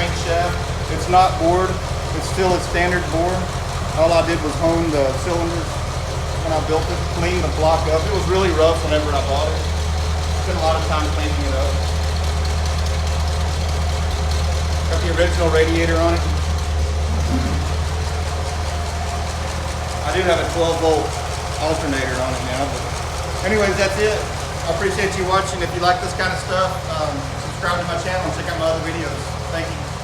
crankshaft. It's not bored. It's still a standard bore. All I did was hone the cylinders when I built it, clean the block up. It was really rough whenever I bought it. Spent a lot of time cleaning it up. Got the original radiator on it. I do have a 12-volt alternator on it now. But anyways, that's it. I appreciate you watching. If you like this kind of stuff, subscribe to my channel and check out my other videos. Thank you.